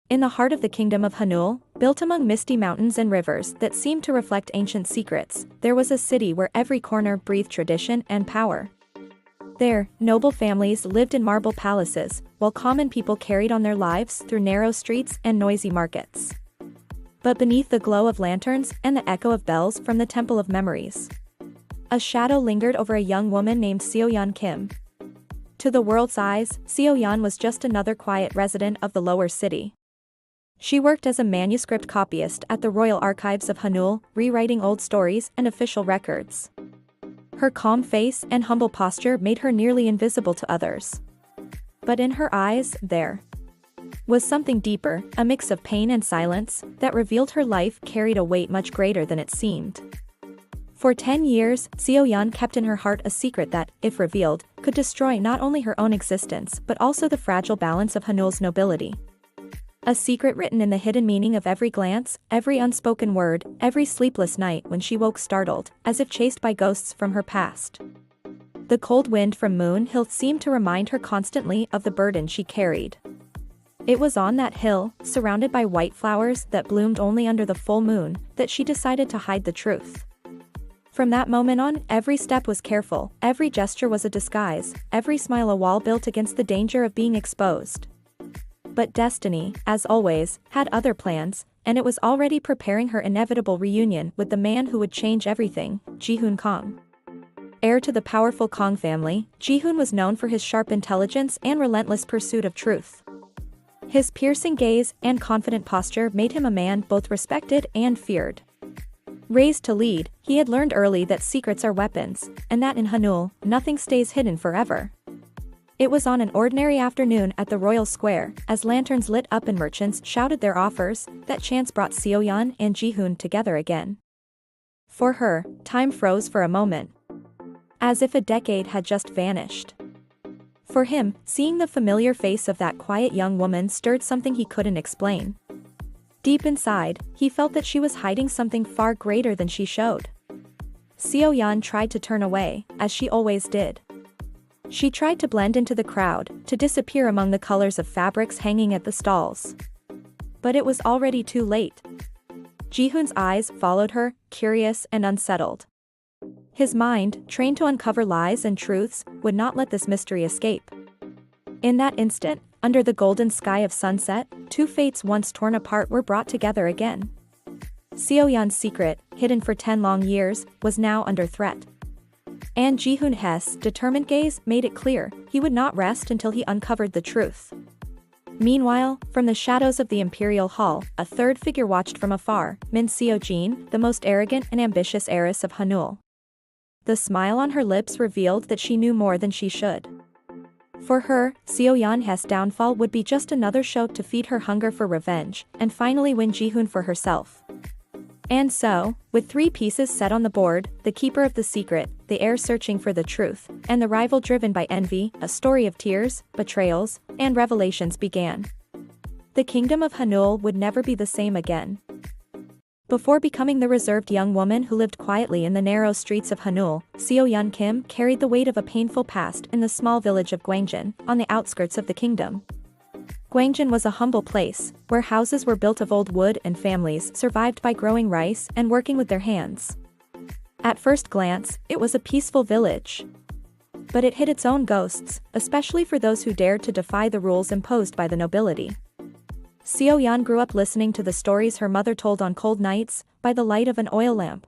In the heart of the kingdom of Hanul, built among misty mountains and rivers that seemed to reflect ancient secrets, there was a city where every corner breathed tradition and power. There, noble families lived in marble palaces, while common people carried on their lives through narrow streets and noisy markets. But beneath the glow of lanterns and the echo of bells from the Temple of Memories, a shadow lingered over a young woman named Seo-yeon Kim. To the world's eyes, Seo-yeon was just another quiet resident of the lower city. She worked as a manuscript copyist at the Royal Archives of Hanul, rewriting old stories and official records. Her calm face and humble posture made her nearly invisible to others. But in her eyes, there was something deeper, a mix of pain and silence, that revealed her life carried a weight much greater than it seemed. For 10 years, Seo-yeon kept in her heart a secret that, if revealed, could destroy not only her own existence but also the fragile balance of Hanul's nobility. A secret written in the hidden meaning of every glance, every unspoken word, every sleepless night when she woke startled, as if chased by ghosts from her past. The cold wind from Moon Hill seemed to remind her constantly of the burden she carried. It was on that hill, surrounded by white flowers that bloomed only under the full moon, that she decided to hide the truth. From that moment on, every step was careful, every gesture was a disguise, every smile a wall built against the danger of being exposed. But destiny, as always, had other plans, and it was already preparing her inevitable reunion with the man who would change everything, Ji-hoon Kang. Heir to the powerful Kang family, Ji-hoon was known for his sharp intelligence and relentless pursuit of truth. His piercing gaze and confident posture made him a man both respected and feared. Raised to lead, he had learned early that secrets are weapons, and that in Hanul, nothing stays hidden forever. It was on an ordinary afternoon at the Royal Square, as lanterns lit up and merchants shouted their offers, that chance brought Seo-yeon and Ji-hoon together again. For her, time froze for a moment, as if a decade had just vanished. For him, seeing the familiar face of that quiet young woman stirred something he couldn't explain. Deep inside, he felt that she was hiding something far greater than she showed. Seo-yeon tried to turn away, as she always did. She tried to blend into the crowd, to disappear among the colors of fabrics hanging at the stalls. But it was already too late. Ji-hoon's eyes followed her, curious and unsettled. His mind, trained to uncover lies and truths, would not let this mystery escape. In that instant, under the golden sky of sunset, two fates once torn apart were brought together again. Seo-yeon's secret, hidden for 10 long years, was now under threat. And Ji-hoon's determined gaze made it clear, he would not rest until he uncovered the truth. Meanwhile, from the shadows of the Imperial Hall, a third figure watched from afar, Min Seo-jin, the most arrogant and ambitious heiress of Hanul. The smile on her lips revealed that she knew more than she should. For her, Seo-yeon's downfall would be just another show to feed her hunger for revenge, and finally win Ji-hoon for herself. And so, with 3 pieces set on the board, the keeper of the secret, the heir searching for the truth, and the rival driven by envy, a story of tears, betrayals, and revelations began. The kingdom of Hanul would never be the same again. Before becoming the reserved young woman who lived quietly in the narrow streets of Hanul, Seo-yeon Kim carried the weight of a painful past in the small village of Gwangjin, on the outskirts of the kingdom. Gwangjin was a humble place, where houses were built of old wood and families survived by growing rice and working with their hands. At first glance, it was a peaceful village. But it hid its own ghosts, especially for those who dared to defy the rules imposed by the nobility. Seo-yeon grew up listening to the stories her mother told on cold nights, by the light of an oil lamp.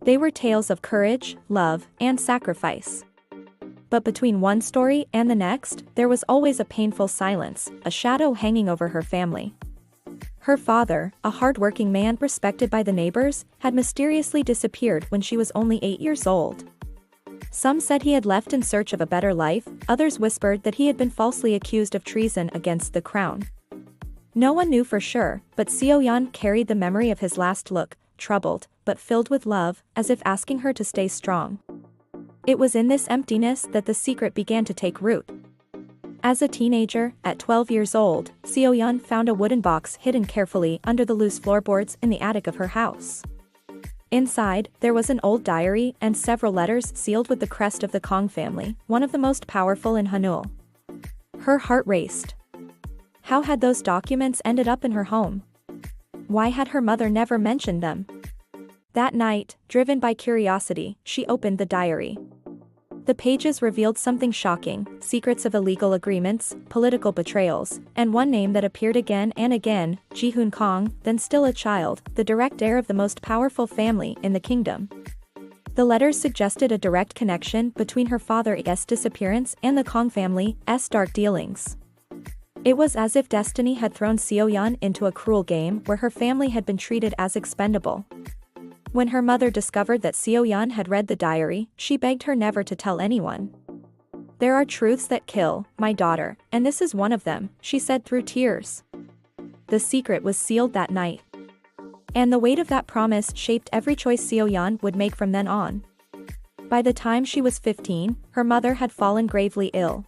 They were tales of courage, love, and sacrifice. But between one story and the next, there was always a painful silence, a shadow hanging over her family. Her father, a hard-working man respected by the neighbors, had mysteriously disappeared when she was only 8 years old. Some said he had left in search of a better life, others whispered that he had been falsely accused of treason against the crown. No one knew for sure, but Seo-yeon carried the memory of his last look, troubled, but filled with love, as if asking her to stay strong. It was in this emptiness that the secret began to take root. As a teenager, at 12 years old, Seo-yeon found a wooden box hidden carefully under the loose floorboards in the attic of her house. Inside, there was an old diary and several letters sealed with the crest of the Kang family, one of the most powerful in Hanul. Her heart raced. How had those documents ended up in her home? Why had her mother never mentioned them? That night, driven by curiosity, she opened the diary. The pages revealed something shocking: secrets of illegal agreements, political betrayals, and one name that appeared again and again: Ji-hoon Kong, then still a child, the direct heir of the most powerful family in the kingdom. The letters suggested a direct connection between her father's disappearance and the Kong family's dark dealings. It was as if destiny had thrown Seo-yeon into a cruel game where her family had been treated as expendable. When her mother discovered that Seo-yeon had read the diary, she begged her never to tell anyone. "There are truths that kill, my daughter, and this is one of them," she said through tears. The secret was sealed that night. And the weight of that promise shaped every choice Seo-yeon would make from then on. By the time she was 15, her mother had fallen gravely ill.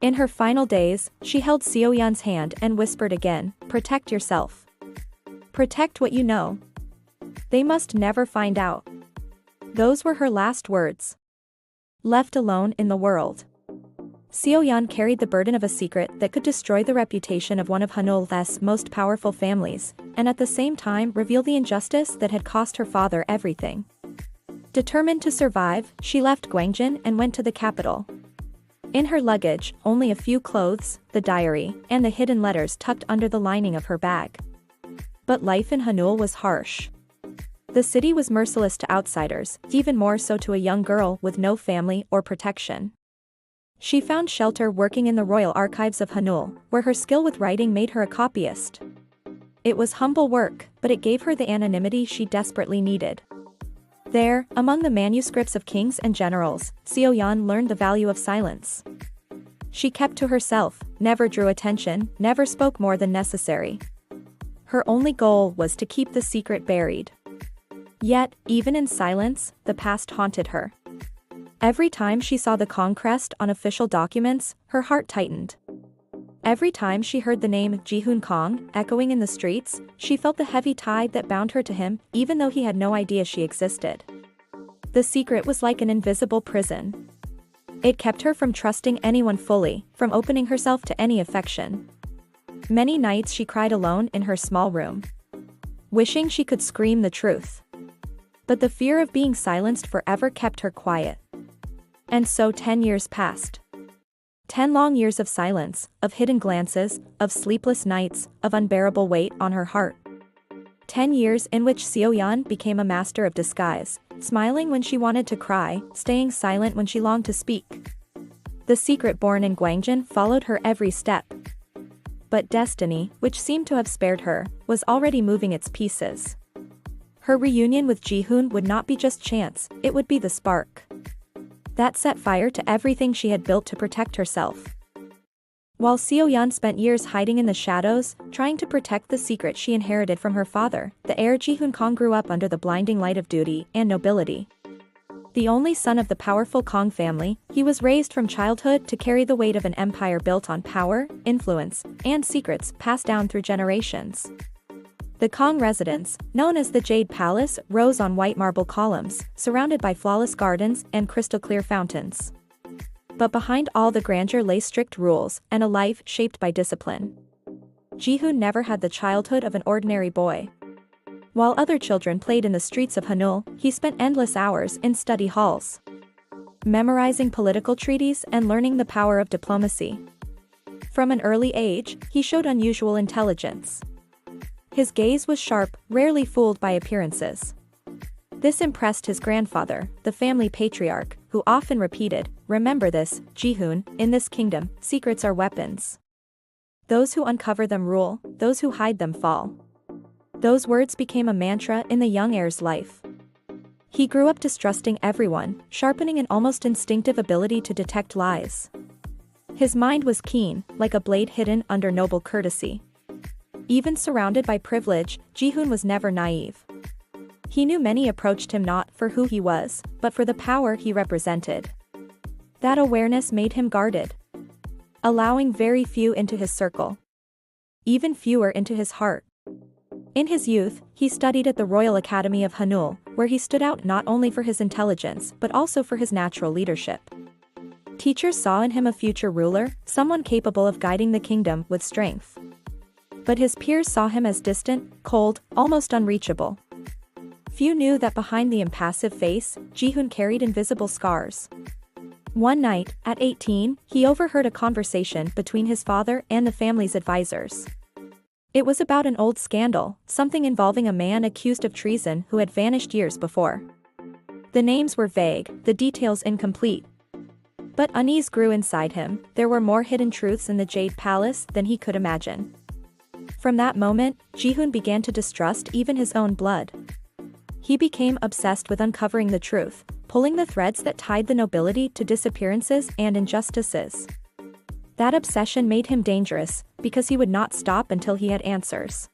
In her final days, she held Seo-yeon's hand and whispered again, "Protect yourself. Protect what you know. They must never find out." Those were her last words. Left alone in the world, Seo-yeon carried the burden of a secret that could destroy the reputation of one of Hanul's most powerful families, and at the same time reveal the injustice that had cost her father everything. Determined to survive, she left Gwangjin and went to the capital. In her luggage, only a few clothes, the diary, and the hidden letters tucked under the lining of her bag. But life in Hanul was harsh. The city was merciless to outsiders, even more so to a young girl with no family or protection. She found shelter working in the royal archives of Hanul, where her skill with writing made her a copyist. It was humble work, but it gave her the anonymity she desperately needed. There, among the manuscripts of kings and generals, Seo-yeon learned the value of silence. She kept to herself, never drew attention, never spoke more than necessary. Her only goal was to keep the secret buried. Yet, even in silence, the past haunted her. Every time she saw the Kong crest on official documents, her heart tightened. Every time she heard the name Ji-hoon Kong echoing in the streets, she felt the heavy tie that bound her to him, even though he had no idea she existed. The secret was like an invisible prison. It kept her from trusting anyone fully, from opening herself to any affection. Many nights she cried alone in her small room, wishing she could scream the truth. But the fear of being silenced forever kept her quiet. And so 10 years passed. 10 long years of silence, of hidden glances, of sleepless nights, of unbearable weight on her heart. 10 years in which Seo-yeon became a master of disguise, smiling when she wanted to cry, staying silent when she longed to speak. The secret born in Gwangjin followed her every step. But destiny, which seemed to have spared her, was already moving its pieces. Her reunion with Ji-hoon would not be just chance, it would be the spark that set fire to everything she had built to protect herself. While Seo-yeon spent years hiding in the shadows, trying to protect the secret she inherited from her father, the heir Ji-hoon Kong grew up under the blinding light of duty and nobility. The only son of the powerful Kong family, he was raised from childhood to carry the weight of an empire built on power, influence, and secrets passed down through generations. The Kong residence, known as the Jade Palace, rose on white marble columns, surrounded by flawless gardens and crystal-clear fountains. But behind all the grandeur lay strict rules and a life shaped by discipline. Ji-hoon never had the childhood of an ordinary boy. While other children played in the streets of Hanul, he spent endless hours in study halls, memorizing political treaties and learning the power of diplomacy. From an early age, he showed unusual intelligence. His gaze was sharp, rarely fooled by appearances. This impressed his grandfather, the family patriarch, who often repeated, "Remember this, Ji-hoon, in this kingdom, secrets are weapons. Those who uncover them rule, those who hide them fall." Those words became a mantra in the young heir's life. He grew up distrusting everyone, sharpening an almost instinctive ability to detect lies. His mind was keen, like a blade hidden under noble courtesy. Even surrounded by privilege, Ji-hoon was never naive. He knew many approached him not for who he was, but for the power he represented. That awareness made him guarded, allowing very few into his circle, even fewer into his heart. In his youth, he studied at the Royal Academy of Hanul, where he stood out not only for his intelligence but also for his natural leadership. Teachers saw in him a future ruler, someone capable of guiding the kingdom with strength. But his peers saw him as distant, cold, almost unreachable. Few knew that behind the impassive face, Ji-hoon carried invisible scars. One night, at 18, he overheard a conversation between his father and the family's advisors. It was about an old scandal, something involving a man accused of treason who had vanished years before. The names were vague, the details incomplete. But unease grew inside him. There were more hidden truths in the Jade Palace than he could imagine. From that moment, Ji-hoon began to distrust even his own blood. He became obsessed with uncovering the truth, pulling the threads that tied the nobility to disappearances and injustices. That obsession made him dangerous, because he would not stop until he had answers.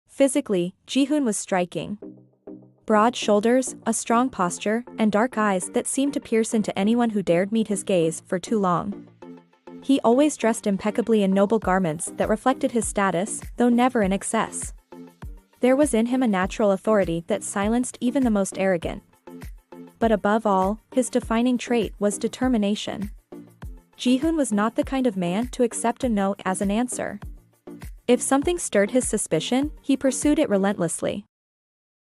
Physically, Ji-hoon was striking. Broad shoulders, a strong posture, and dark eyes that seemed to pierce into anyone who dared meet his gaze for too long. He always dressed impeccably in noble garments that reflected his status, though never in excess. There was in him a natural authority that silenced even the most arrogant. But above all, his defining trait was determination. Ji-hoon was not the kind of man to accept a no as an answer. If something stirred his suspicion, he pursued it relentlessly.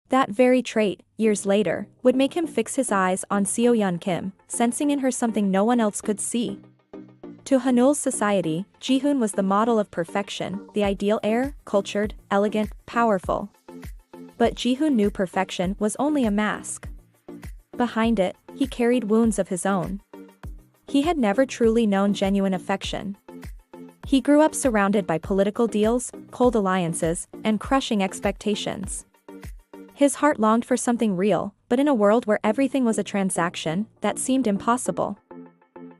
That very trait, years later, would make him fix his eyes on Seo-yeon Kim, sensing in her something no one else could see. To Hanul's society, Ji-hoon was the model of perfection, the ideal heir, cultured, elegant, powerful. But Ji-hoon knew perfection was only a mask. Behind it, he carried wounds of his own. He had never truly known genuine affection. He grew up surrounded by political deals, cold alliances, and crushing expectations. His heart longed for something real, but in a world where everything was a transaction, that seemed impossible.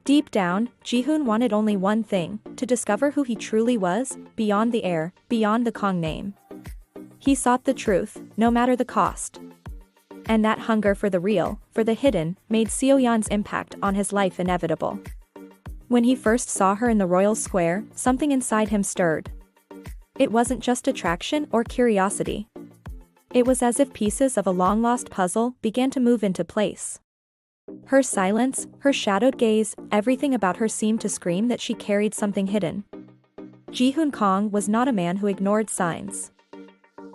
Deep down, Ji-hoon wanted only one thing, to discover who he truly was, beyond the air, beyond the Kong name. He sought the truth, no matter the cost. And that hunger for the real, for the hidden, made Seo-yeon's impact on his life inevitable. When he first saw her in the royal square, something inside him stirred. It wasn't just attraction or curiosity. It was as if pieces of a long-lost puzzle began to move into place. Her silence, her shadowed gaze, everything about her seemed to scream that she carried something hidden. Ji-hoon Kong was not a man who ignored signs.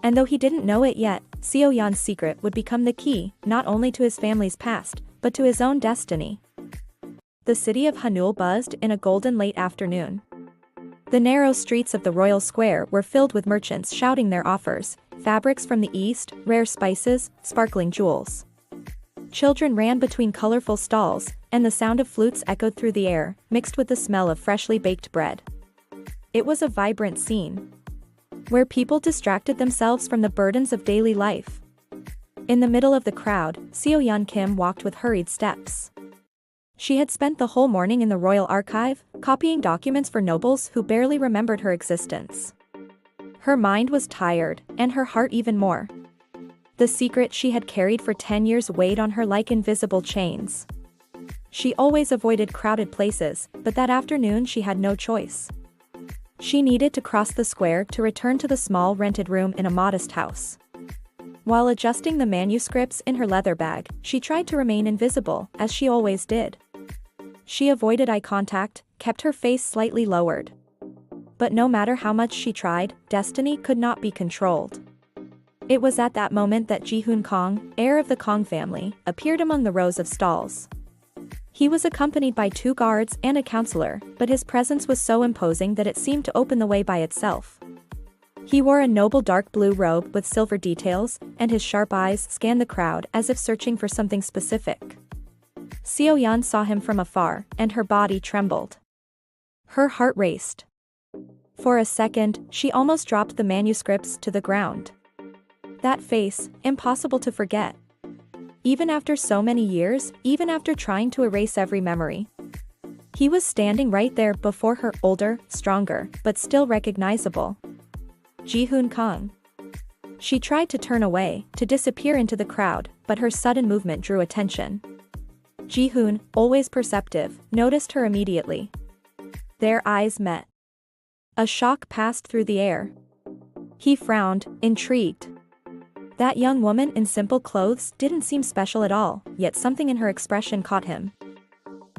And though he didn't know it yet, Seo-yeon's secret would become the key, not only to his family's past, but to his own destiny. The city of Hanul buzzed in a golden late afternoon. The narrow streets of the royal square were filled with merchants shouting their offers, fabrics from the east, rare spices, sparkling jewels. Children ran between colorful stalls, and the sound of flutes echoed through the air, mixed with the smell of freshly baked bread. It was a vibrant scene, where people distracted themselves from the burdens of daily life. In the middle of the crowd, Seo-yeon Kim walked with hurried steps. She had spent the whole morning in the royal archive, copying documents for nobles who barely remembered her existence. Her mind was tired, and her heart even more. The secret she had carried for 10 years weighed on her like invisible chains. She always avoided crowded places, but that afternoon she had no choice. She needed to cross the square to return to the small rented room in a modest house. While adjusting the manuscripts in her leather bag, she tried to remain invisible, as she always did. She avoided eye contact, kept her face slightly lowered. But no matter how much she tried, destiny could not be controlled. It was at that moment that Ji-hoon Kong, heir of the Kong family, appeared among the rows of stalls. He was accompanied by 2 guards and a counselor, but his presence was so imposing that it seemed to open the way by itself. He wore a noble dark blue robe with silver details, and his sharp eyes scanned the crowd as if searching for something specific. Seo-yeon saw him from afar, and her body trembled. Her heart raced. For a second, she almost dropped the manuscripts to the ground. That face, impossible to forget. Even after so many years, even after trying to erase every memory. He was standing right there before her, older, stronger, but still recognizable. Ji-hoon Kong. She tried to turn away, to disappear into the crowd, but her sudden movement drew attention. Ji-hoon, always perceptive, noticed her immediately. Their eyes met. A shock passed through the air. He frowned, intrigued. That young woman in simple clothes didn't seem special at all, yet something in her expression caught him.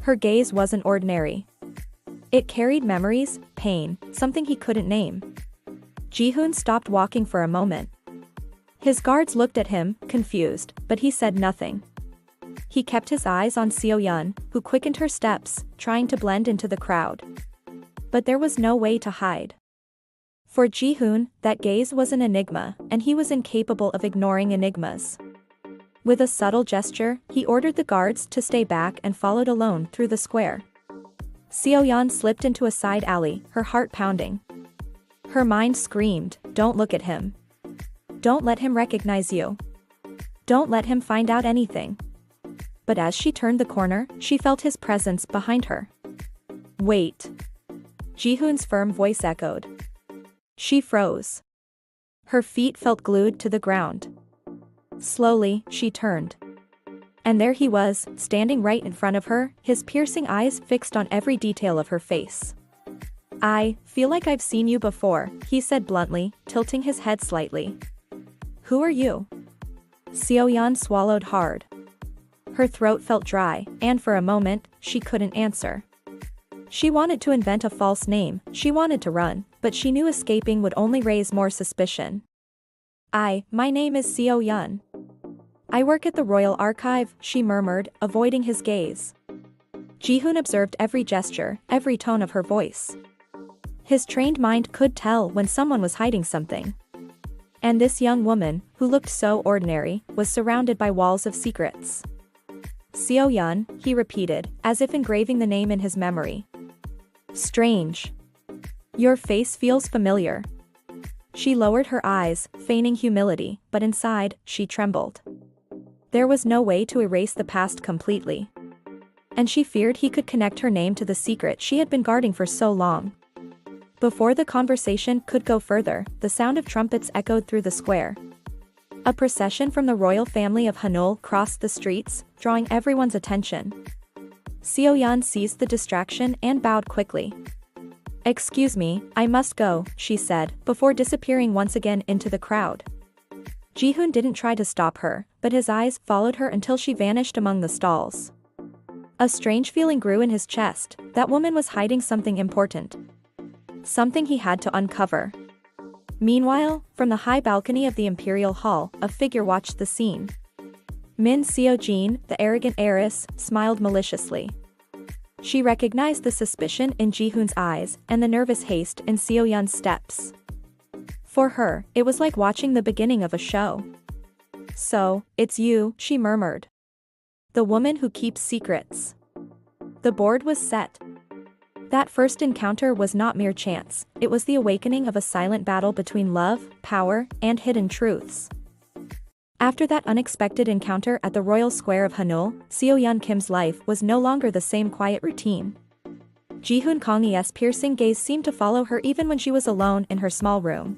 Her gaze wasn't ordinary. It carried memories, pain, something he couldn't name. Ji-hoon stopped walking for a moment. His guards looked at him, confused, but he said nothing. He kept his eyes on Seo-yeon, who quickened her steps, trying to blend into the crowd. But there was no way to hide. For Ji-hoon, that gaze was an enigma, and he was incapable of ignoring enigmas. With a subtle gesture, he ordered the guards to stay back and followed alone through the square. Seo-yeon slipped into a side alley, her heart pounding. Her mind screamed, "Don't look at him. Don't let him recognize you. Don't let him find out anything." But as she turned the corner, she felt his presence behind her. "Wait." Ji-hoon's firm voice echoed. She froze. Her feet felt glued to the ground. Slowly, she turned. And there he was, standing right in front of her, his piercing eyes fixed on every detail of her face. "I feel like I've seen you before," he said bluntly, tilting his head slightly. "Who are you?" Seo-yeon swallowed hard. Her throat felt dry, and for a moment, she couldn't answer. She wanted to invent a false name, she wanted to run, but she knew escaping would only raise more suspicion. My name is Seo-yeon. I work at the Royal Archive," she murmured, avoiding his gaze. Ji-hoon observed every gesture, every tone of her voice. His trained mind could tell when someone was hiding something. And this young woman, who looked so ordinary, was surrounded by walls of secrets. "Seo-yeon," he repeated, as if engraving the name in his memory. "Strange. Your face feels familiar." She lowered her eyes, feigning humility, but inside, she trembled. There was no way to erase the past completely. And she feared he could connect her name to the secret she had been guarding for so long. Before the conversation could go further, the sound of trumpets echoed through the square. A procession from the royal family of Hanul crossed the streets, drawing everyone's attention. Seo-yeon seized the distraction and bowed quickly. "Excuse me, I must go," she said, before disappearing once again into the crowd. Ji-hoon didn't try to stop her, but his eyes followed her until she vanished among the stalls. A strange feeling grew in his chest, that woman was hiding something important. Something he had to uncover. Meanwhile, from the high balcony of the Imperial Hall, a figure watched the scene. Min Seo-jin, the arrogant heiress, smiled maliciously. She recognized the suspicion in Ji-hoon's eyes and the nervous haste in Seo-yeon's steps. For her, it was like watching the beginning of a show. "So, it's you," she murmured. "The woman who keeps secrets." The board was set. That first encounter was not mere chance, it was the awakening of a silent battle between love, power, and hidden truths. After that unexpected encounter at the royal square of Hanul, Seo-yeon Kim's life was no longer the same quiet routine. Ji-hoon Kang's piercing gaze seemed to follow her even when she was alone in her small room.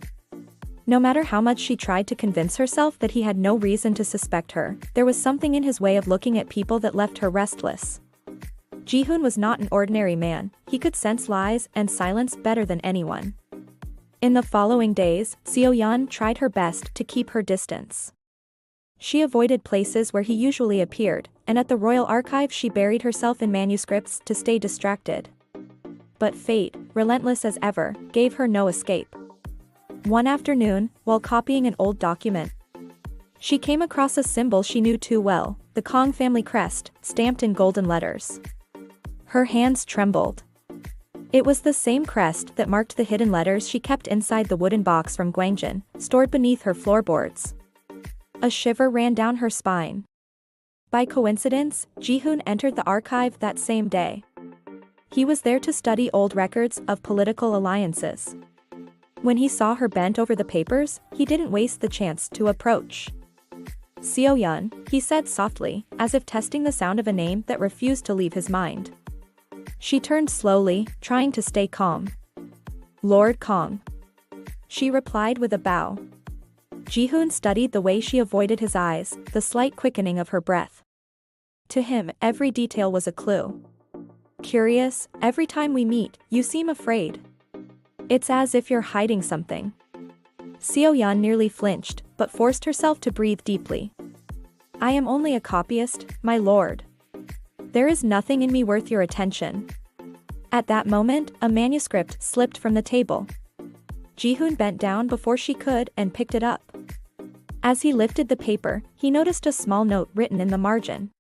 No matter how much she tried to convince herself that he had no reason to suspect her, there was something in his way of looking at people that left her restless. Ji-hoon was not an ordinary man, he could sense lies and silence better than anyone. In the following days, Seo-yeon tried her best to keep her distance. She avoided places where he usually appeared, and at the Royal Archive she buried herself in manuscripts to stay distracted. But fate, relentless as ever, gave her no escape. One afternoon, while copying an old document, she came across a symbol she knew too well, the Kang family crest, stamped in golden letters. Her hands trembled. It was the same crest that marked the hidden letters she kept inside the wooden box from Gwangjin, stored beneath her floorboards. A shiver ran down her spine. By coincidence, Ji-hoon entered the archive that same day. He was there to study old records of political alliances. When he saw her bent over the papers, he didn't waste the chance to approach. "Seo-yeon," he said softly, as if testing the sound of a name that refused to leave his mind. She turned slowly, trying to stay calm. "Lord Kang," she replied with a bow. Ji-hoon studied the way she avoided his eyes, the slight quickening of her breath. To him, every detail was a clue. "Curious, every time we meet, you seem afraid. It's as if you're hiding something." Seo-yeon nearly flinched, but forced herself to breathe deeply. "I am only a copyist, my lord." There is nothing in me worth your attention. At that moment, a manuscript slipped from the table. Ji-hoon bent down before she could and picked it up. As he lifted the paper, he noticed a small note written in the margin.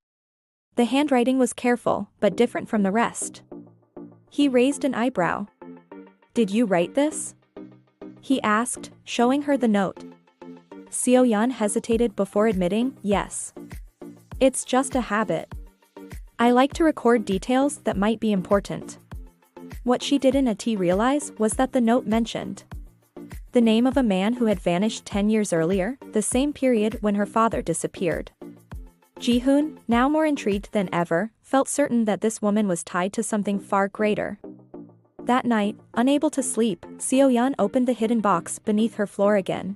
The handwriting was careful, but different from the rest. He raised an eyebrow. "Did you write this?" he asked, showing her the note. Seo-yeon hesitated before admitting, "Yes. It's just a habit. I like to record details that might be important." What she didn't realize was that the note mentioned the name of a man who had vanished 10 years earlier, the same period when her father disappeared. Ji-hoon, now more intrigued than ever, felt certain that this woman was tied to something far greater. That night, unable to sleep, Seo-yeon opened the hidden box beneath her floor again.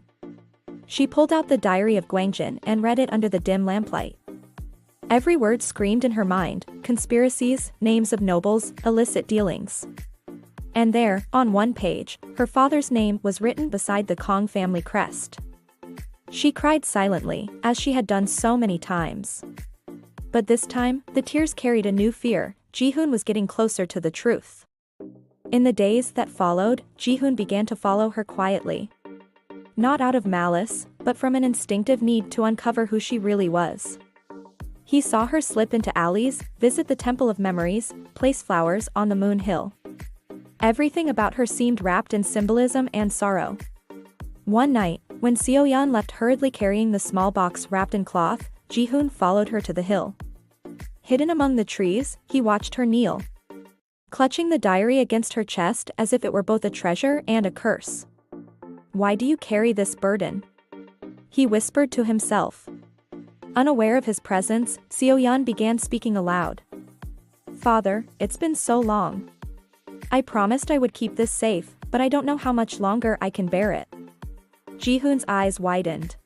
She pulled out the diary of Gwangjin and read it under the dim lamplight. Every word screamed in her mind: conspiracies, names of nobles, illicit dealings. And there, on one page, her father's name was written beside the Kong family crest. She cried silently, as she had done so many times. But this time, the tears carried a new fear: Ji-hoon was getting closer to the truth. In the days that followed, Ji-hoon began to follow her quietly. Not out of malice, but from an instinctive need to uncover who she really was. He saw her slip into alleys, visit the Temple of Memories, place flowers on the Moon Hill. Everything about her seemed wrapped in symbolism and sorrow. One night, when Seo-yeon left hurriedly carrying the small box wrapped in cloth, Ji-hoon followed her to the hill. Hidden among the trees, he watched her kneel, clutching the diary against her chest as if it were both a treasure and a curse. "Why do you carry this burden?" he whispered to himself. Unaware of his presence, Seo-yeon began speaking aloud. "Father, it's been so long. I promised I would keep this safe, but I don't know how much longer I can bear it." Ji-hoon's eyes widened.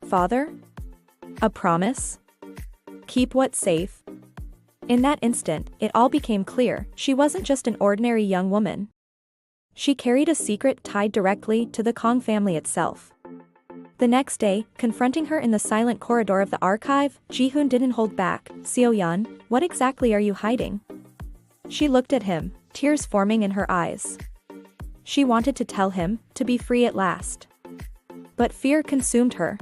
"Father? A promise? Keep what safe?" In that instant, it all became clear: she wasn't just an ordinary young woman. She carried a secret tied directly to the Kong family itself. The next day, confronting her in the silent corridor of the archive, Ji-hoon didn't hold back. "Seo-yeon, what exactly are you hiding?" She looked at him, tears forming in her eyes. She wanted to tell him, to be free at last. But fear consumed her.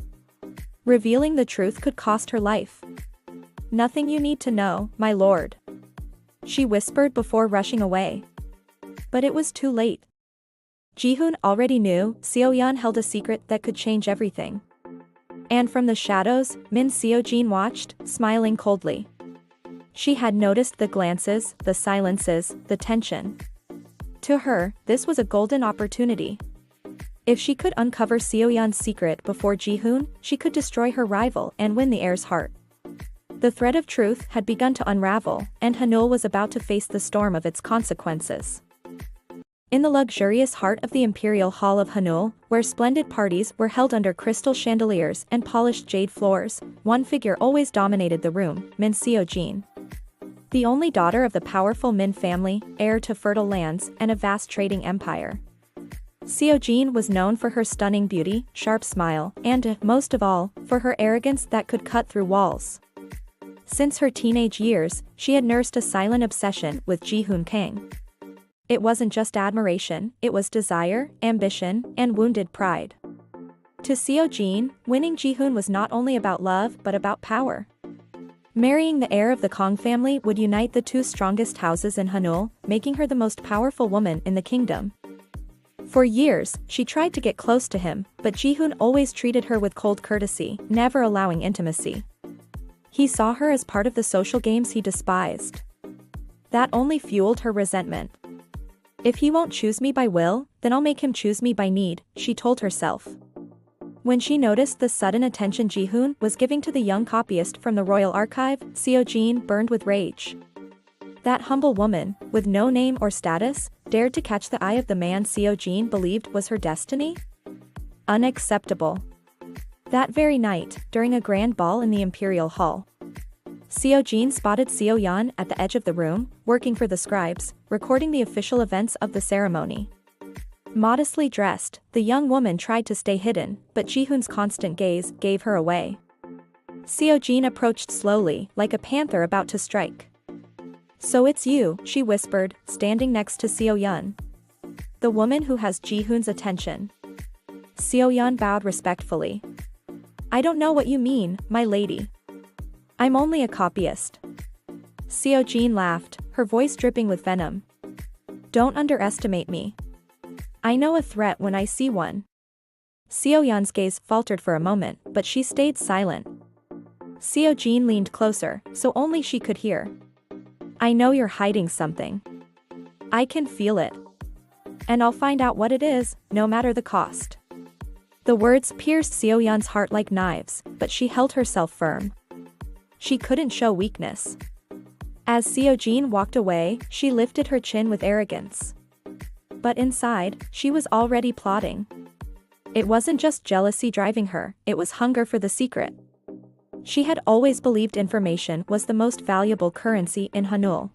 Revealing the truth could cost her life. "Nothing you need to know, my lord," she whispered before rushing away. But it was too late. Ji-hoon already knew Seo-yeon held a secret that could change everything. And from the shadows, Min Seo-jin watched, smiling coldly. She had noticed the glances, the silences, the tension. To her, this was a golden opportunity. If she could uncover Seo-yeon's secret before Ji-hoon, she could destroy her rival and win the heir's heart. The thread of truth had begun to unravel, and Hanul was about to face the storm of its consequences. In the luxurious heart of the Imperial Hall of Hanul, where splendid parties were held under crystal chandeliers and polished jade floors, one figure always dominated the room: Min Seo-jin. The only daughter of the powerful Min family, heir to fertile lands and a vast trading empire. Seo-jin was known for her stunning beauty, sharp smile, and, most of all, for her arrogance that could cut through walls. Since her teenage years, she had nursed a silent obsession with Ji-hoon Kang. It wasn't just admiration, it was desire, ambition, and wounded pride. To Seo-jin, winning Ji-hoon was not only about love but about power. Marrying the heir of the Kong family would unite the two strongest houses in Hanul, making her the most powerful woman in the kingdom. For years, she tried to get close to him, but Ji-hoon always treated her with cold courtesy, never allowing intimacy. He saw her as part of the social games he despised. That only fueled her resentment. "If he won't choose me by will, then I'll make him choose me by need," she told herself. When she noticed the sudden attention Ji-hoon was giving to the young copyist from the royal archive, Seo-jin burned with rage. That humble woman, with no name or status, dared to catch the eye of the man Seo-jin believed was her destiny? Unacceptable. That very night, during a grand ball in the Imperial Hall, Seo-jin spotted Seo-yeon at the edge of the room, working for the scribes, recording the official events of the ceremony. Modestly dressed, the young woman tried to stay hidden, but Ji-hoon's constant gaze gave her away. Seo-jin approached slowly, like a panther about to strike. "So it's you," she whispered, standing next to Seo-yeon. "The woman who has Ji-hoon's attention." Seo-yeon bowed respectfully. "I don't know what you mean, my lady. I'm only a copyist." Seo-jin laughed, her voice dripping with venom. "Don't underestimate me. I know a threat when I see one." Seo-yeon's gaze faltered for a moment, but she stayed silent. Seo-jin leaned closer, so only she could hear. "I know you're hiding something. I can feel it. And I'll find out what it is, no matter the cost." The words pierced Seo-yeon's heart like knives, but she held herself firm. She couldn't show weakness. As Seo-jin walked away, she lifted her chin with arrogance. But inside, she was already plotting. It wasn't just jealousy driving her, it was hunger for the secret. She had always believed information was the most valuable currency in Hanul.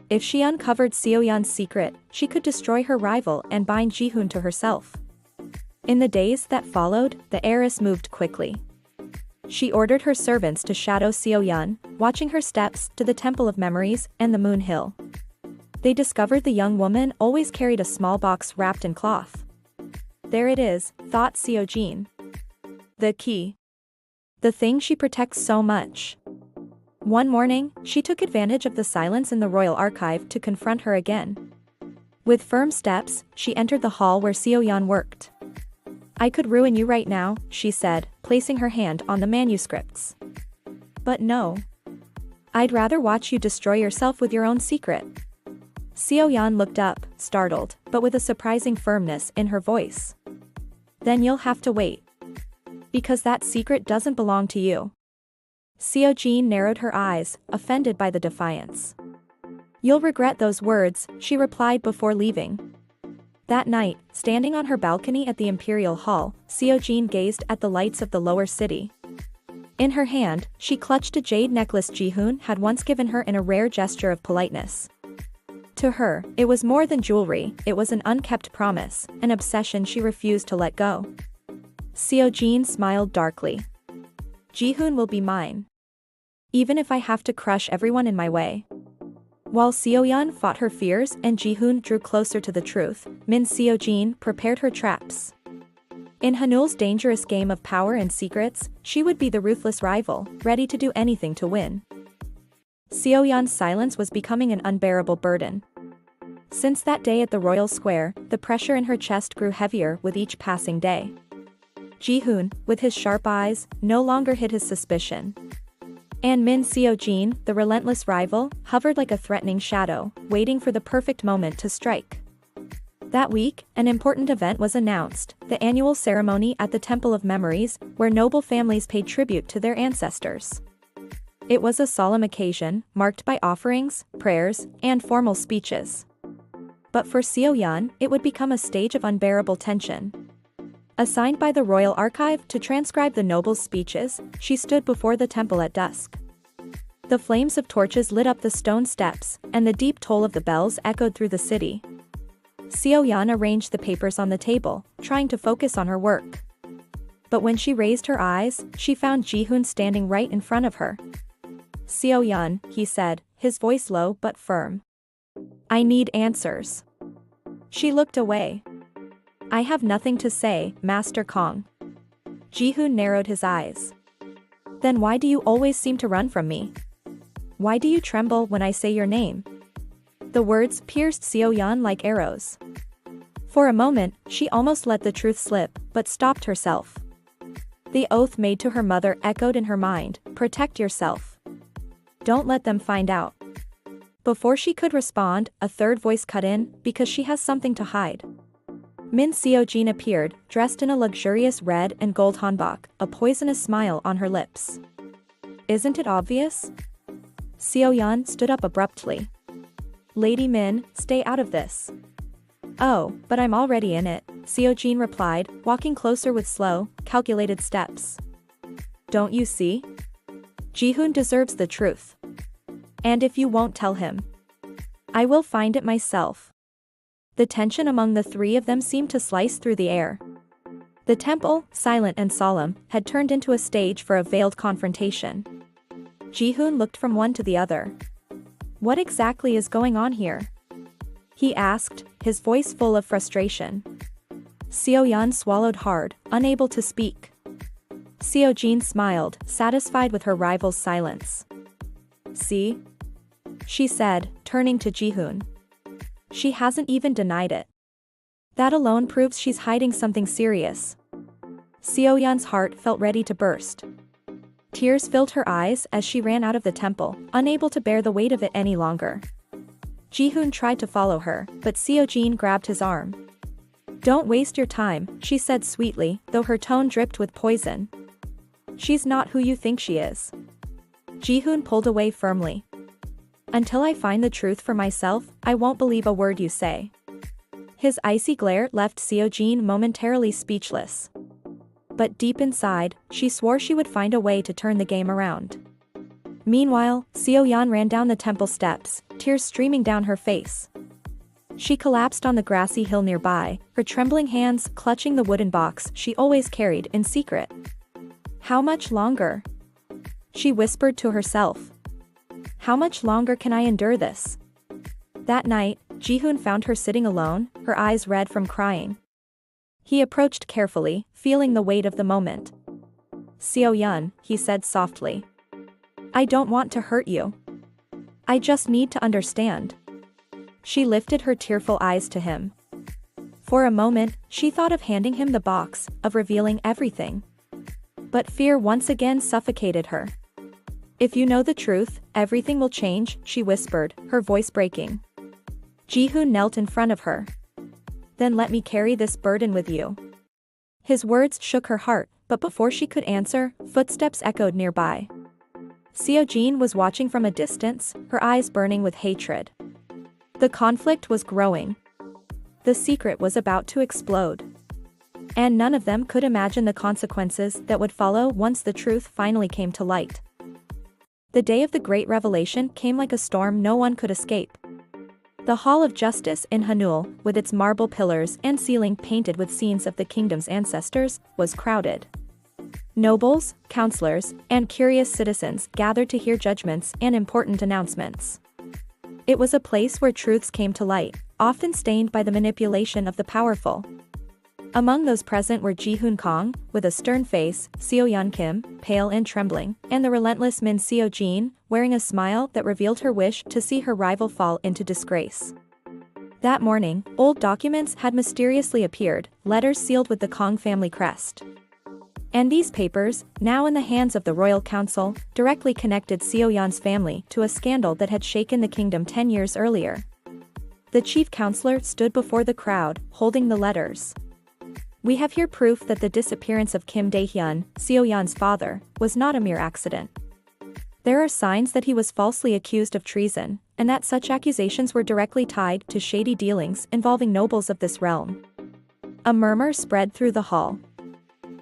If she uncovered Seo-yeon's secret, she could destroy her rival and bind Ji-hoon to herself. In the days that followed, the heiress moved quickly. She ordered her servants to shadow Seo-yeon, watching her steps to the Temple of Memories and the Moon Hill. They discovered the young woman always carried a small box wrapped in cloth. "There it is," thought Seo-jin. "The key. The thing she protects so much." One morning, she took advantage of the silence in the royal archive to confront her again. With firm steps, she entered the hall where Seo-yeon worked. "I could ruin you right now," she said, placing her hand on the manuscripts. "But no. I'd rather watch you destroy yourself with your own secret." Seo-yeon looked up, startled, but with a surprising firmness in her voice. "Then you'll have to wait. Because that secret doesn't belong to you." Seo-jin narrowed her eyes, offended by the defiance. "You'll regret those words," she replied before leaving. That night, standing on her balcony at the Imperial Hall, Seo-jin gazed at the lights of the lower city. In her hand, she clutched a jade necklace Ji-hoon had once given her in a rare gesture of politeness. To her, it was more than jewelry, it was an unkept promise, an obsession she refused to let go. Seo-jin smiled darkly. "Ji-hoon will be mine. Even if I have to crush everyone in my way." While Seo-yeon fought her fears and Ji-hoon drew closer to the truth, Min Seo-jin prepared her traps. In Hanul's dangerous game of power and secrets, she would be the ruthless rival, ready to do anything to win. Seo-yeon's silence was becoming an unbearable burden. Since that day at the royal square, the pressure in her chest grew heavier with each passing day. Ji-hoon, with his sharp eyes, no longer hid his suspicion. And Min Seo-jin, the relentless rival, hovered like a threatening shadow, waiting for the perfect moment to strike. That week, an important event was announced, the annual ceremony at the Temple of Memories, where noble families paid tribute to their ancestors. It was a solemn occasion, marked by offerings, prayers, and formal speeches. But for Seo-yeon, it would become a stage of unbearable tension. Assigned by the Royal Archive to transcribe the nobles' speeches, she stood before the temple at dusk. The flames of torches lit up the stone steps, and the deep toll of the bells echoed through the city. Seo-yeon arranged the papers on the table, trying to focus on her work. But when she raised her eyes, she found Ji-hoon standing right in front of her. "Seo-yeon," he said, his voice low but firm. "I need answers." She looked away. "I have nothing to say, Master Kong." Ji-hoon narrowed his eyes. "Then why do you always seem to run from me? Why do you tremble when I say your name?" The words pierced Seo-yeon like arrows. For a moment, she almost let the truth slip, but stopped herself. The oath made to her mother echoed in her mind, "Protect yourself. Don't let them find out." Before she could respond, a third voice cut in, "Because she has something to hide." Min Seo-jin appeared, dressed in a luxurious red and gold hanbok, a poisonous smile on her lips. "Isn't it obvious?" Seo-yeon stood up abruptly. "Lady Min, stay out of this." "Oh, but I'm already in it," Seo-jin replied, walking closer with slow, calculated steps. "Don't you see? Ji-hoon deserves the truth. And if you won't tell him, I will find it myself." The tension among the three of them seemed to slice through the air. The temple, silent and solemn, had turned into a stage for a veiled confrontation. Ji-hoon looked from one to the other. "What exactly is going on here?" he asked, his voice full of frustration. Seo-yeon swallowed hard, unable to speak. Seo-jin smiled, satisfied with her rival's silence. "See?" she said, turning to Ji-hoon. "She hasn't even denied it. That alone proves she's hiding something serious." Seo-yeon's heart felt ready to burst. Tears filled her eyes as she ran out of the temple, unable to bear the weight of it any longer. Ji-hoon tried to follow her, but Seo-jin grabbed his arm. "Don't waste your time," she said sweetly, though her tone dripped with poison. "She's not who you think she is." Ji-hoon pulled away firmly. "Until I find the truth for myself, I won't believe a word you say." His icy glare left Seo-jin momentarily speechless. But deep inside, she swore she would find a way to turn the game around. Meanwhile, Seo-yeon ran down the temple steps, tears streaming down her face. She collapsed on the grassy hill nearby, her trembling hands clutching the wooden box she always carried in secret. "How much longer?" she whispered to herself. "How much longer can I endure this?" That night, Ji-hoon found her sitting alone, her eyes red from crying. He approached carefully, feeling the weight of the moment. "Seo-yeon," he said softly. "I don't want to hurt you. I just need to understand." She lifted her tearful eyes to him. For a moment, she thought of handing him the box, of revealing everything. But fear once again suffocated her. "If you know the truth, everything will change," she whispered, her voice breaking. Ji-hoon knelt in front of her. "Then let me carry this burden with you." His words shook her heart, but before she could answer, footsteps echoed nearby. Seo-jin was watching from a distance, her eyes burning with hatred. The conflict was growing. The secret was about to explode. And none of them could imagine the consequences that would follow once the truth finally came to light. The day of the great revelation came like a storm no one could escape. The Hall of Justice in Hanul, with its marble pillars and ceiling painted with scenes of the kingdom's ancestors, was crowded. Nobles, counselors, and curious citizens gathered to hear judgments and important announcements. It was a place where truths came to light, often stained by the manipulation of the powerful. Among those present were Ji-hoon Kang, with a stern face, Seo-yeon Kim, pale and trembling, and the relentless Min Seo-jin, wearing a smile that revealed her wish to see her rival fall into disgrace. That morning, old documents had mysteriously appeared, letters sealed with the Kang family crest. And these papers, now in the hands of the royal council, directly connected Seo-yeon's family to a scandal that had shaken the kingdom 10 years earlier. The chief counselor stood before the crowd, holding the letters. "We have here proof that the disappearance of Kim Dae-hyun, Seo-yeon's father, was not a mere accident. There are signs that he was falsely accused of treason, and that such accusations were directly tied to shady dealings involving nobles of this realm." A murmur spread through the hall.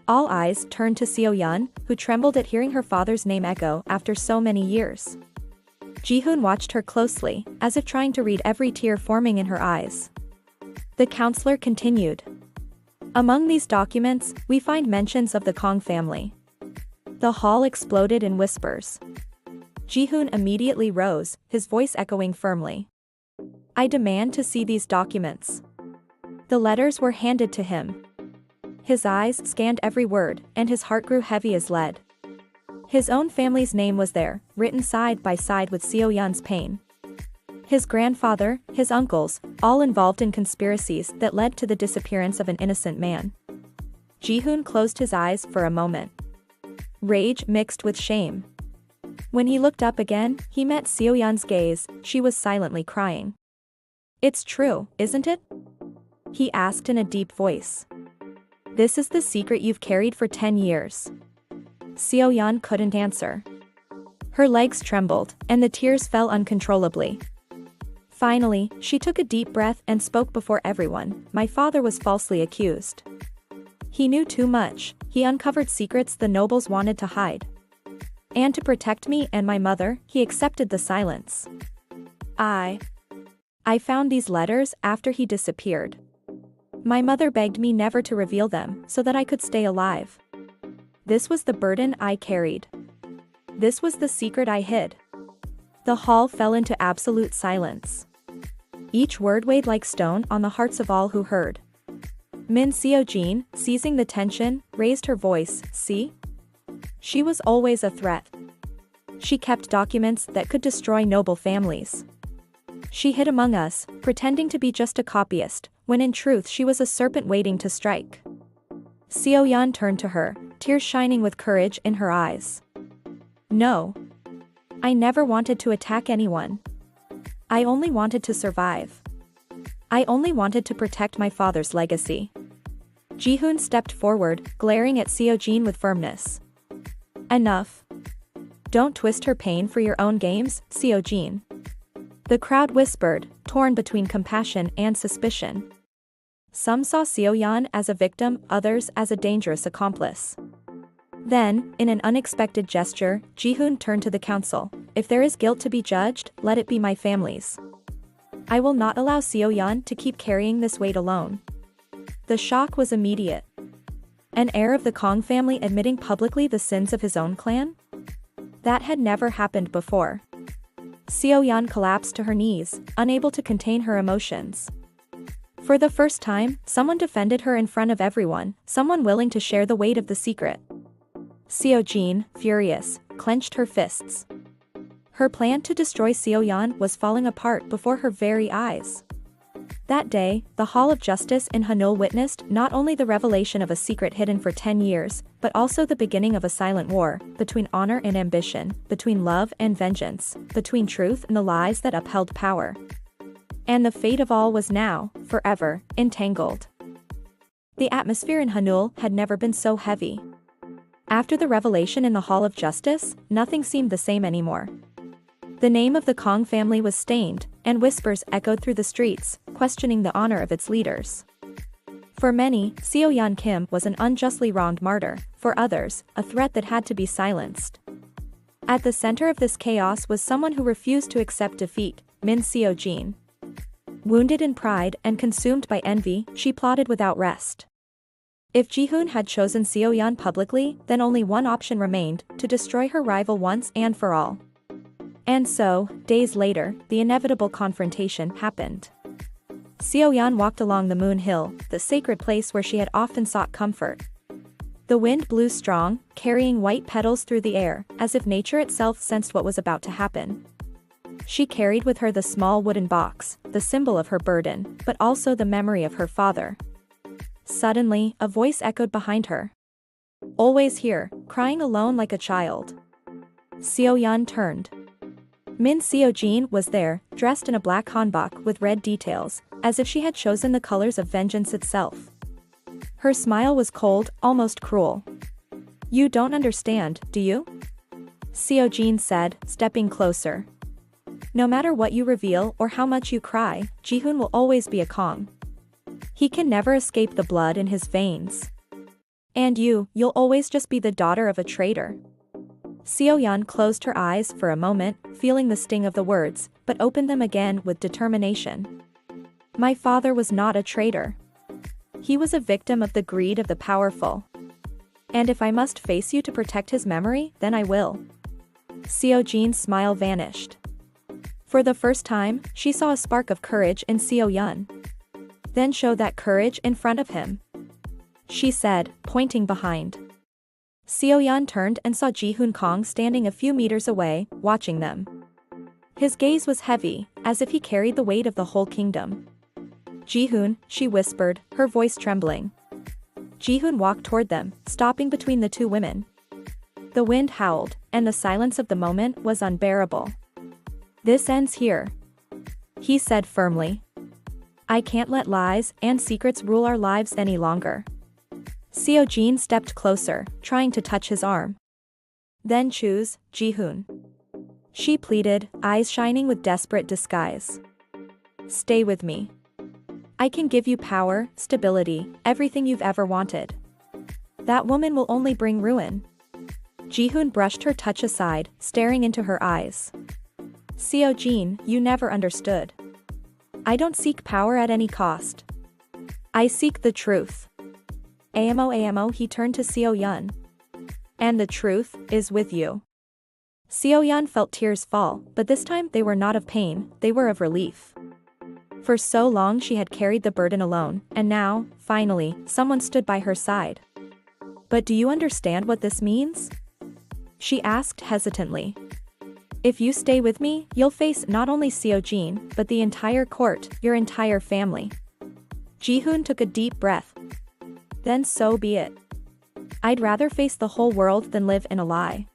All eyes turned to Seo-yeon, who trembled at hearing her father's name echo after so many years. Ji-hoon watched her closely, as if trying to read every tear forming in her eyes. The counselor continued. "Among these documents, we find mentions of the Kang family." The hall exploded in whispers. Ji-hoon immediately rose, his voice echoing firmly. "I demand to see these documents." The letters were handed to him. His eyes scanned every word, and his heart grew heavy as lead. His own family's name was there, written side by side with Seo-yeon's pain. His grandfather, his uncles, all involved in conspiracies that led to the disappearance of an innocent man. Ji-hoon closed his eyes for a moment. Rage mixed with shame. When he looked up again, he met Seo-yeon's gaze. She was silently crying. "It's true, isn't it?" he asked in a deep voice. "This is the secret you've carried for 10 years. Seo-yeon couldn't answer. Her legs trembled, and the tears fell uncontrollably. Finally, she took a deep breath and spoke before everyone. "My father was falsely accused. He knew too much, he uncovered secrets the nobles wanted to hide. And to protect me and my mother, he accepted the silence. I found these letters after he disappeared. My mother begged me never to reveal them so that I could stay alive. This was the burden I carried. This was the secret I hid. The hall fell into absolute silence. Each word weighed like stone on the hearts of all who heard. Min Seo-jin, seizing the tension, raised her voice. See? She was always a threat. She kept documents that could destroy noble families. She hid among us, pretending to be just a copyist, when in truth she was a serpent waiting to strike. Seo-yeon turned to her, tears shining with courage in her eyes. No. I never wanted to attack anyone. I only wanted to survive. I only wanted to protect my father's legacy. Ji-hoon stepped forward, glaring at Seo-jin with firmness. Enough. Don't twist her pain for your own games, Seo-jin. The crowd whispered, torn between compassion and suspicion. Some saw Seo-yeon as a victim, others as a dangerous accomplice. Then, in an unexpected gesture, Ji-hoon turned to the council. If there is guilt to be judged, let it be my family's. I will not allow Seo-yeon to keep carrying this weight alone. The shock was immediate. An heir of the Kong family admitting publicly the sins of his own clan? That had never happened before. Seo-yeon collapsed to her knees, unable to contain her emotions. For the first time, someone defended her in front of everyone, someone willing to share the weight of the secret. Seo-jin, furious, clenched her fists. Her plan to destroy Seo-yeon was falling apart before her very eyes. That day, the Hall of Justice in Hanul witnessed not only the revelation of a secret hidden for 10 years, but also the beginning of a silent war, between honor and ambition, between love and vengeance, between truth and the lies that upheld power. And the fate of all was now, forever, entangled. The atmosphere in Hanul had never been so heavy. After the revelation in the Hall of Justice, nothing seemed the same anymore. The name of the Kong family was stained, and whispers echoed through the streets, questioning the honor of its leaders. For many, Seo-yeon Kim was an unjustly wronged martyr, for others, a threat that had to be silenced. At the center of this chaos was someone who refused to accept defeat, Min Seo-jin. Wounded in pride and consumed by envy, she plotted without rest. If Ji-hoon had chosen Seo-yeon publicly, then only one option remained, to destroy her rival once and for all. And so, days later, the inevitable confrontation happened. Seo-yeon walked along the Moon Hill, the sacred place where she had often sought comfort. The wind blew strong, carrying white petals through the air, as if nature itself sensed what was about to happen. She carried with her the small wooden box, the symbol of her burden, but also the memory of her father. Suddenly, a voice echoed behind her. Always here, crying alone like a child. Seo-yeon turned. Min Seo-jin was there, dressed in a black hanbok with red details, as if she had chosen the colors of vengeance itself. Her smile was cold, almost cruel. You don't understand, do you? Seo-jin said, stepping closer. No matter what you reveal or how much you cry, Ji-hoon will always be a Kong. He can never escape the blood in his veins. And you'll always just be the daughter of a traitor. Seo-yeon closed her eyes for a moment, feeling the sting of the words, but opened them again with determination. My father was not a traitor. He was a victim of the greed of the powerful. And if I must face you to protect his memory, then I will. Seo-jin's smile vanished. For the first time, she saw a spark of courage in Seo-yeon. Then show that courage in front of him. She said, pointing behind. Seo-yeon turned and saw Ji-hoon Kong standing a few meters away, watching them. His gaze was heavy, as if he carried the weight of the whole kingdom. Ji-hoon, she whispered, her voice trembling. Ji-hoon walked toward them, stopping between the two women. The wind howled, and the silence of the moment was unbearable. This ends here, he said firmly. I can't let lies and secrets rule our lives any longer. Seo-jin stepped closer, trying to touch his arm. Then choose, Ji-hoon. She pleaded, eyes shining with desperate disguise. Stay with me. I can give you power, stability, everything you've ever wanted. That woman will only bring ruin. Ji-hoon brushed her touch aside, staring into her eyes. Seo-jin, you never understood. I don't seek power at any cost. I seek the truth. Amo, he turned to Seo Yun. And the truth is with you. Seo Yun felt tears fall, but this time they were not of pain, they were of relief. For so long she had carried the burden alone, and now, finally, someone stood by her side. But do you understand what this means? She asked hesitantly. If you stay with me, you'll face not only Seo Jin, but the entire court, your entire family. Ji-hoon took a deep breath. Then so be it. I'd rather face the whole world than live in a lie.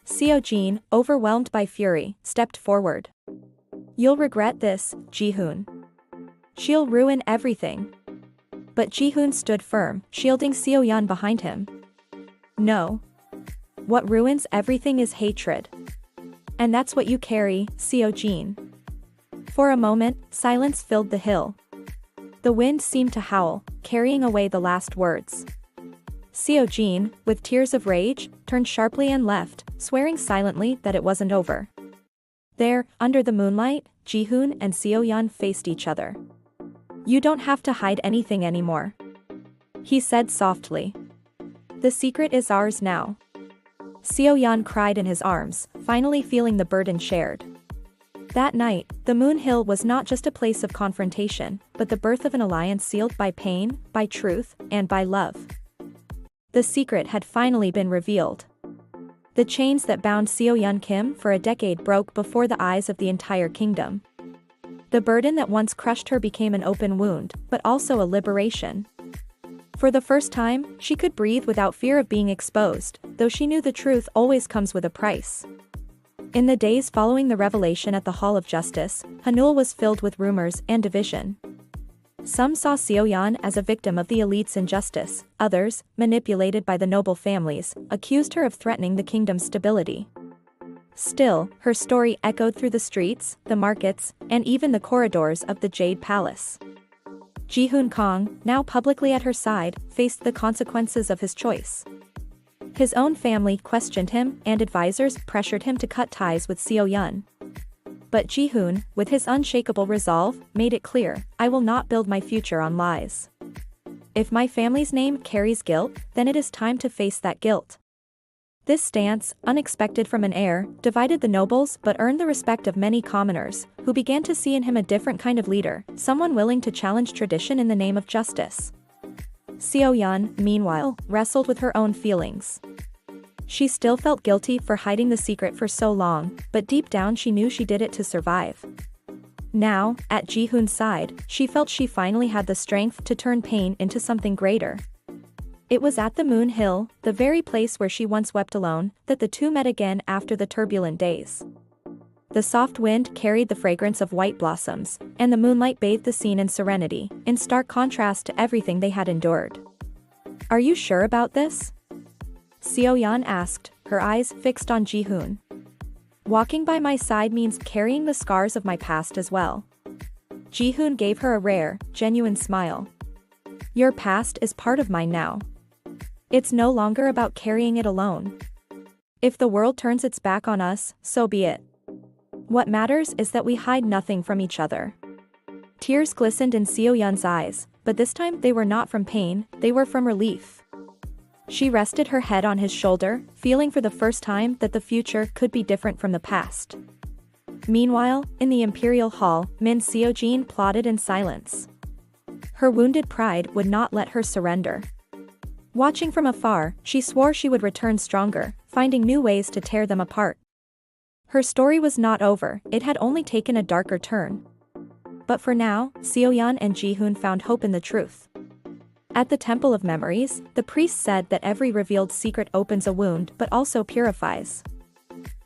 Seo Jin, overwhelmed by fury, stepped forward. You'll regret this, Ji-hoon. She'll ruin everything. But Ji-hoon stood firm, shielding Seo Yun behind him. No. What ruins everything is hatred. And that's what you carry, Seo Jin. For a moment, silence filled the hill. The wind seemed to howl, carrying away the last words. Seo Jin, with tears of rage, turned sharply and left, swearing silently that it wasn't over. There, under the moonlight, Ji-hoon and Seo Yun faced each other. You don't have to hide anything anymore. He said softly. The secret is ours now. Seo Yun cried in his arms, finally feeling the burden shared. That night, the Moon Hill was not just a place of confrontation, but the birth of an alliance sealed by pain, by truth, and by love. The secret had finally been revealed. The chains that bound Seo Yun Kim for a decade broke before the eyes of the entire kingdom. The burden that once crushed her became an open wound, but also a liberation. For the first time, she could breathe without fear of being exposed, though she knew the truth always comes with a price. In the days following the revelation at the Hall of Justice, Hanul was filled with rumors and division. Some saw Seo Yun as a victim of the elite's injustice, others, manipulated by the noble families, accused her of threatening the kingdom's stability. Still, her story echoed through the streets, the markets, and even the corridors of the Jade Palace. Ji-hoon Kong, now publicly at her side, faced the consequences of his choice. His own family questioned him, and advisors pressured him to cut ties with Seo Yun. But Ji-hoon, with his unshakable resolve, made it clear, I will not build my future on lies. If my family's name carries guilt, then it is time to face that guilt. This stance, unexpected from an heir, divided the nobles but earned the respect of many commoners, who began to see in him a different kind of leader, someone willing to challenge tradition in the name of justice. Seo Yun, meanwhile, wrestled with her own feelings. She still felt guilty for hiding the secret for so long, but deep down she knew she did it to survive. Now, at Ji-hoon's side, she felt she finally had the strength to turn pain into something greater. It was at the Moon Hill, the very place where she once wept alone, that the two met again after the turbulent days. The soft wind carried the fragrance of white blossoms, and the moonlight bathed the scene in serenity, in stark contrast to everything they had endured. Are you sure about this? Seo Yun asked, her eyes fixed on Ji-hoon. Walking by my side means carrying the scars of my past as well. Ji-hoon gave her a rare, genuine smile. Your past is part of mine now. It's no longer about carrying it alone. If the world turns its back on us, so be it. What matters is that we hide nothing from each other. Tears glistened in Seo Yun's eyes, but this time they were not from pain, they were from relief. She rested her head on his shoulder, feeling for the first time that the future could be different from the past. Meanwhile, in the Imperial Hall, Min Seo Jin plotted in silence. Her wounded pride would not let her surrender. Watching from afar, she swore she would return stronger, finding new ways to tear them apart. Her story was not over, it had only taken a darker turn. But for now, Seo Yun and Ji-hoon found hope in the truth. At the Temple of Memories, the priest said that every revealed secret opens a wound but also purifies.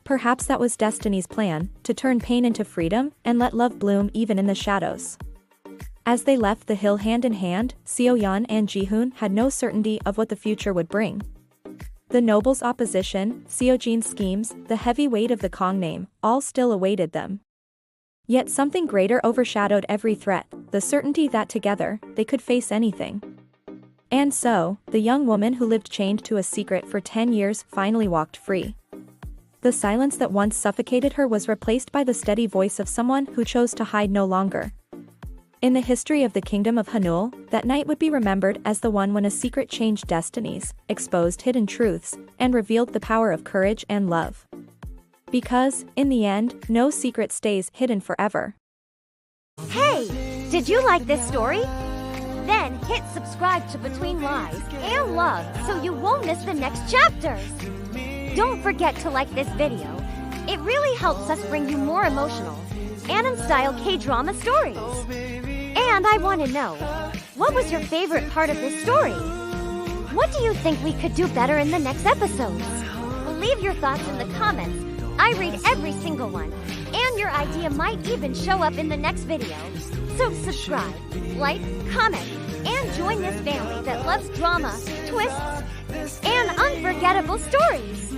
Perhaps that was destiny's plan, to turn pain into freedom and let love bloom even in the shadows. As they left the hill hand in hand, Seo Yun and Ji-hoon had no certainty of what the future would bring. The nobles' opposition, Seo Jin's schemes, the heavy weight of the Kong name, all still awaited them. Yet something greater overshadowed every threat, the certainty that together, they could face anything. And so, the young woman who lived chained to a secret for 10 years finally walked free. The silence that once suffocated her was replaced by the steady voice of someone who chose to hide no longer. In the history of the Kingdom of Hanul, that night would be remembered as the one when a secret changed destinies, exposed hidden truths, and revealed the power of courage and love. Because, in the end, no secret stays hidden forever. Hey! Did you like this story? Then hit subscribe to Between Lies and Love so you won't miss the next chapters. Don't forget to like this video. It really helps us bring you more emotional, anime-style K-drama stories. And I want to know, what was your favorite part of this story? What do you think we could do better in the next episodes? Leave your thoughts in the comments. I read every single one, and your idea might even show up in the next video. So subscribe, like, comment, and join this family that loves drama, twists, and unforgettable stories.